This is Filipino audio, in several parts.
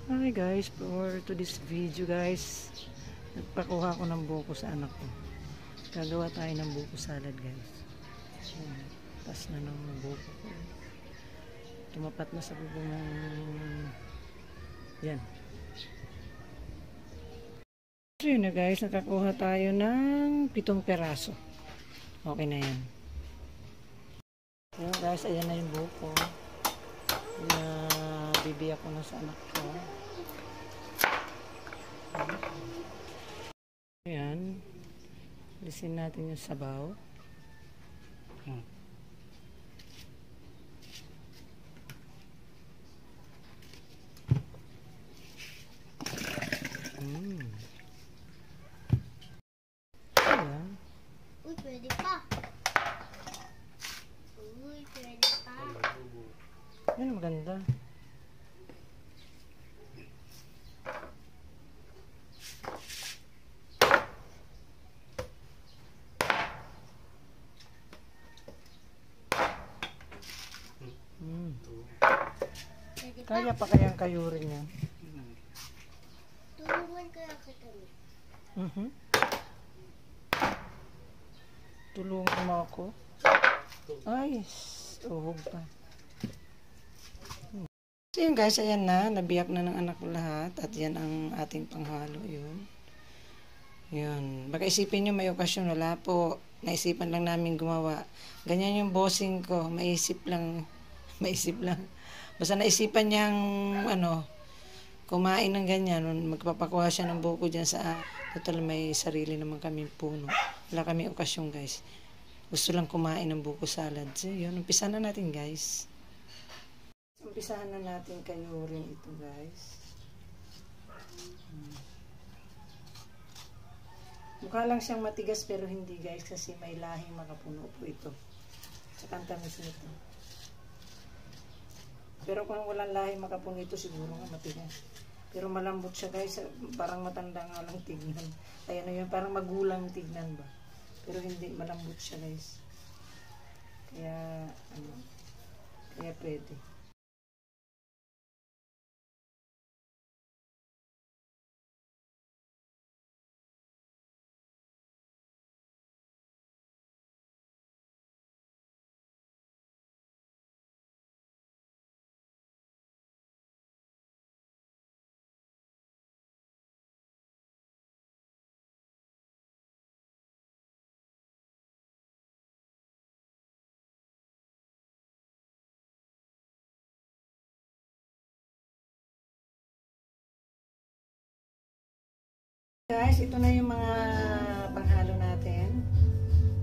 Hi guys, for to this video guys, nagpakuha ko ng buko sa anak ko. Gagawa tayo ng buko salad guys. Tas na ng buko ko. Tumapat na sa bubong ng yan. So yun na guys, nakakuha tayo ng 7 peraso. Okay na yan. Yun guys, ayan na yung buko. Bibiyak ko na sa anak ko. Ayan. Alisin natin yung sabaw. Ayan. Uy, pwede pa. Uy, pwede pa. Yan, maganda. Kaya pa kayang kayurin yan? Tulungan kaya kita niya. Tulungan mo ako? Ay, uhog pa. So yun guys, ayan na. Nabiyak na ng anak ko lahat. At yan ang ating panghalo. Yun. Baka isipin nyo may okasyon. Wala po. Naisipan lang namin gumawa. Ganyan yung bossing ko. Maisip lang. Basta naisipan niyang kumain ng ganyan. Magpapakuha siya ng buko dyan sa total may sarili naman kami puno. Wala kami okasyon guys. Gusto lang kumain ng buko salad. So yun, umpisa na natin guys. Umpisahan na natin kayurin ito guys. Mukha lang siyang matigas pero hindi guys kasi may lahing makapuno po ito. Tsaka ang tamis nito. Pero kung walang lahing makapuno ito siguro nga matigas. Pero malambot siya guys, parang matanda nga lang tignan. Ayan yun, parang magulang tignan ba. Pero hindi, malambot siya guys. Kaya pwede. Guys, ito na yung mga panghalo natin.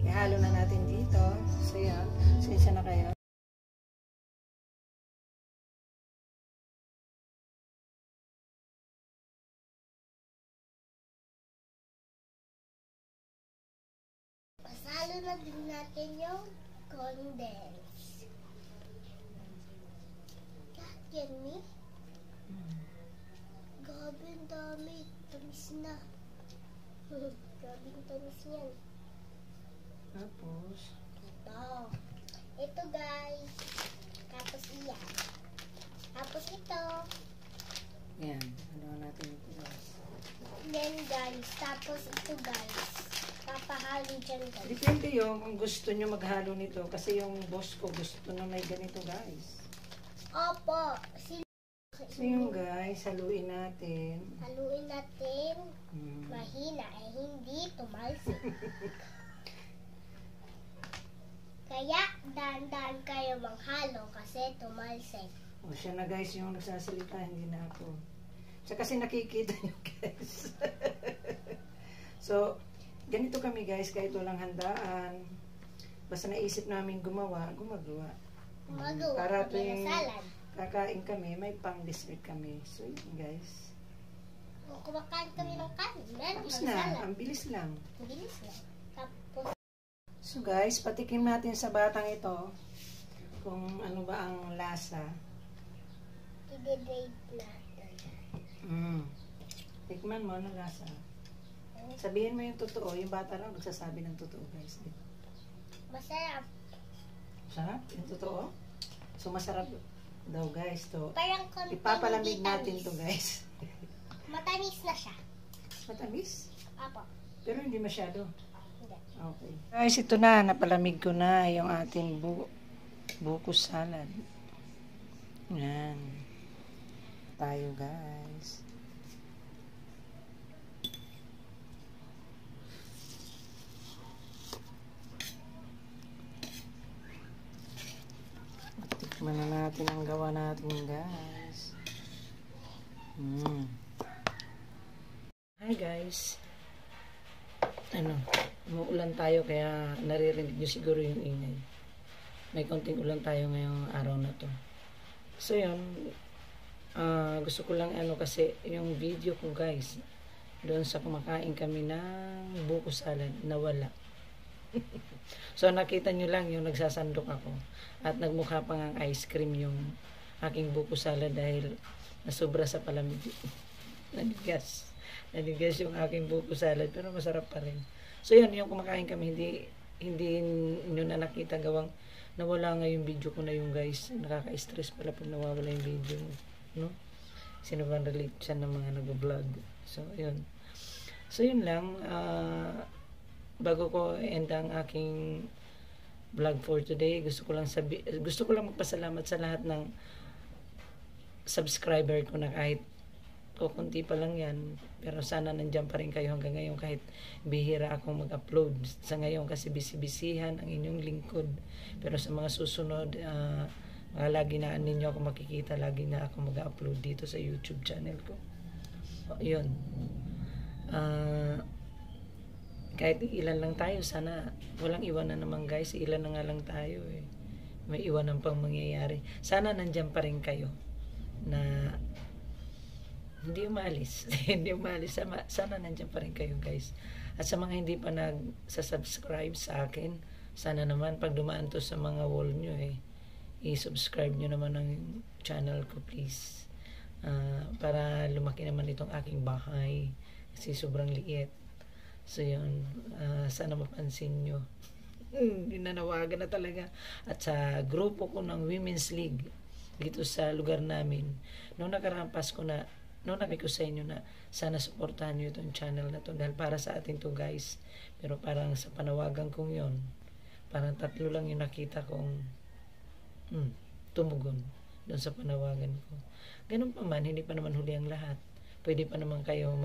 Ihalo na natin dito. So yan, sinsya na kayo. Pasalo na din natin yung condense. Yan ni. Grabe ang dami. Tamis na. Grabe ang tamis niyan. Tapos, Ito guys. Tapos iyan. Tapos ito. yan. Ano natin ito guys. Yan guys. Tapos ito guys. Papahalo dyan guys. Depende yung kung gusto nyo maghalo nito. Kasi yung boss ko gusto na may ganito guys. Opo. So yung guys, haluin natin. Haluin natin. Mahina ay hindi tumalsik. Kaya dahan-dahan kayo manghalo kasi tumalsik. O siya na guys yung nagsasalita, hindi na ako. Siya kasi nakikita nyo guys. So, ganito kami guys, kahit walang handaan. Basta naisip namin gumagawa. Para tuwing salad. kakain kami, may pang-dessert kami. So, yun guys. Kung kumakain kami ng kanin, meron Tapos pang na, salad. ang bilis lang. Ang bilis lang. Tapos, So guys, patikim natin sa batang ito kung ano ba ang lasa. i-degrade natin. Tikman mo, ano lasa? Sabihin mo yung totoo. Yung bata lang nagsasabi ng totoo guys. Masarap. Sarap? Yung totoo? So masarap. daw guys to. Parang konting Ipapalamig natin tamis. to guys. Matamis na siya. Matamis? Apo. Pero hindi masyado. Hindi. Okay. Guys, ito na. Napalamig ko na yung ating buko salad. Yan. Tayo guys. Tikman na natin ang gawa natin guys. Hi guys. Umuulan tayo kaya naririnig nyo siguro yung ingay. May konting ulan tayo ngayong araw na to. So yun, gusto ko lang kasi yung video ko guys, doon sa kumakain kami ng buko salad, nawala. So nakita nyo lang yung nagsasandok ako at nagmukha pa ng ice cream yung aking buko salad dahil nasobra sa palamig. Nanigas yung aking buko salad pero masarap pa rin. So yun, yung kumakain kami, hindi nyo na nakita gawang nawala nga yung video ko na yung guys. Nakaka-stress pala pag nawawala yung video, no? Sino ba relate siya ng mga nag-vlog? So yun. So yun lang, bago ko end ang aking vlog for today, gusto ko lang magpasalamat sa lahat ng subscriber ko na kahit kunti pa lang yan, pero sana nandiyan pa rin kayo hanggang ngayon kahit bihira akong mag-upload sa ngayon kasi busy-busyhan ang inyong lingkod, pero sa mga susunod lagi na ninyo ako makikita, lagi na ako mag-upload dito sa YouTube channel ko. Yun, kahit ilan lang tayo, sana walang iwanan naman guys. Ilan na nga lang tayo may iwanan pang mangyayari. Sana nandiyan pa rin kayo na hindi umalis. Hindi umalis. Sana nandiyan pa rin kayo guys. At sa mga hindi pa nag-subscribe sa akin, sana naman pag dumaan to sa mga wall nyo i-subscribe nyo naman ang channel ko please. Para lumaki naman itong aking bahay kasi sobrang liit. So yun, sana mapansin nyo. Dinanawagan na talaga. At sa grupo ko ng Women's League dito sa lugar namin, nung nakarampas ko na nabi ko sa inyo na sana suportahan nyo itong channel na to dahil para sa atin to guys. Pero parang sa panawagan kong yon, parang 3 lang yung nakita kong tumugon doon sa panawagan ko. Ganun pa man, hindi pa naman huli ang lahat. Pwede pa naman kayo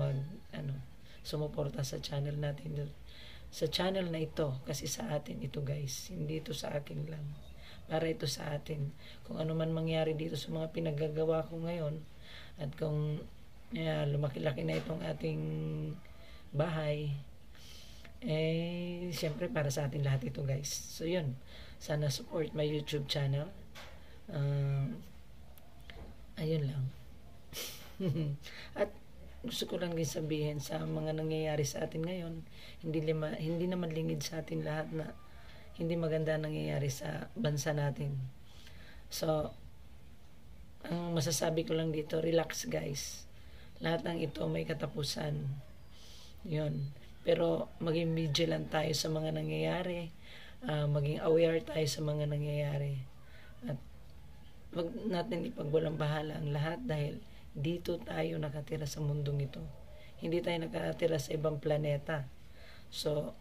sumuporta sa channel natin, sa channel na ito, kasi sa atin ito guys, hindi ito sa akin lang, para ito sa atin. Kung ano man mangyari dito sa mga pinagagawa ko ngayon, at kung lumaki-laki na itong ating bahay, siyempre para sa atin lahat ito guys. So yun, sana support my YouTube channel. Ayun lang. At gusto ko lang din sabihin sa mga nangyayari sa atin ngayon, hindi naman lingid sa atin lahat na hindi maganda nangyayari sa bansa natin. So ang masasabi ko lang dito, relax guys. Lahat ng ito may katapusan. Yun. Pero maging vigilant tayo sa mga nangyayari. Maging aware tayo sa mga nangyayari. At wag natin ipagwalang bahala ang lahat dahil dito tayo nakatira sa mundong ito. Hindi tayo nakatira sa ibang planeta. So,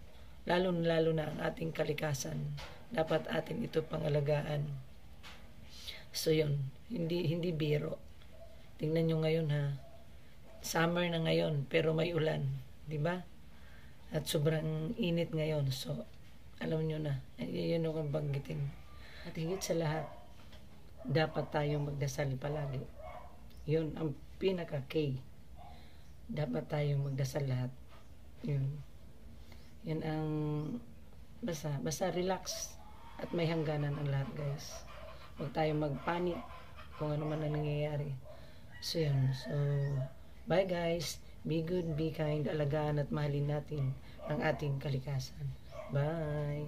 lalo na ang ating kalikasan. Dapat atin ito pangalagaan. So yun, hindi biro. Tingnan nyo ngayon ha. Summer na ngayon pero may ulan, di ba? At sobrang init ngayon. So alam nyo na, yun yung banggitin. At higit sa lahat, dapat tayong magdasal palagi. Yun ang pinaka-key. Dapat tayong magdasal lahat. Yun. Yan ang basta relax at may hangganan ang lahat guys. Huwag tayong magpanik kung ano man ang nangyayari. So yun. So bye guys. Be good, be kind, alagaan at mahalin natin ang ating kalikasan. Bye.